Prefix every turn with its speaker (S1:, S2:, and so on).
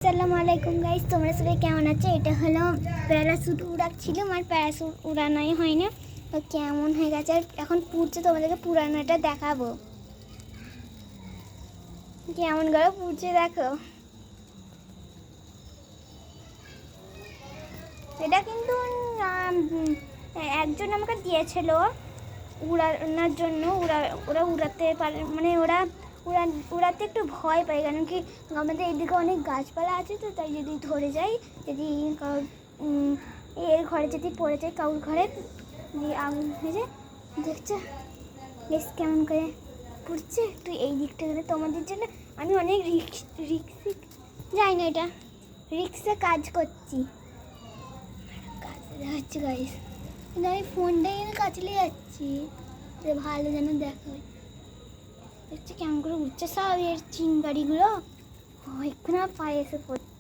S1: আসসালামু আলাইকুম গাইস, তোমরা সবাই কেমন আছো? এটা হলো প্যারাশুট উড়াচ্ছিলাম আর প্যারাশুট উড়ানোই হয় না, তো কেমন হয়ে গেছে। আর এখন পুড়ছে, তোমাদেরকে পুরানোটা দেখাবো কেমন করে পুড়ছে। দেখো, এটা কিন্তু একজন আমাকে দিয়েছিল উড়ানোর জন্য। ওরা উড়াতে পারে, মানে উড়াতে একটু ভয় পায়, কারণ কি আমাদের এদিকে অনেক গাছপালা আছে, তো তাই যদি ধরে যায়, যদি এর ঘরে যদি পড়ে যায়, কাউর ঘরে যদি আগুন হয়ে যায়। দেখছো বেশ কেমন করে পুড়ছে। তুই এই দিকটা গেলে তোমাদের জন্য আমি অনেক রিক্সে যাই না, এটা রিক্সে কাজ করছি। কাজে যাচ্ছি গাইস, কিন্তু আমি ফোনটাই এনে কাছে নিয়ে যাচ্ছি যে ভালো যেন দেখা হয়। দেখছি কেমন করে উঠছে সব এর চিনগাড়িগুলো, এক্ষুনি আমার পায়ে এসে পড়ছে।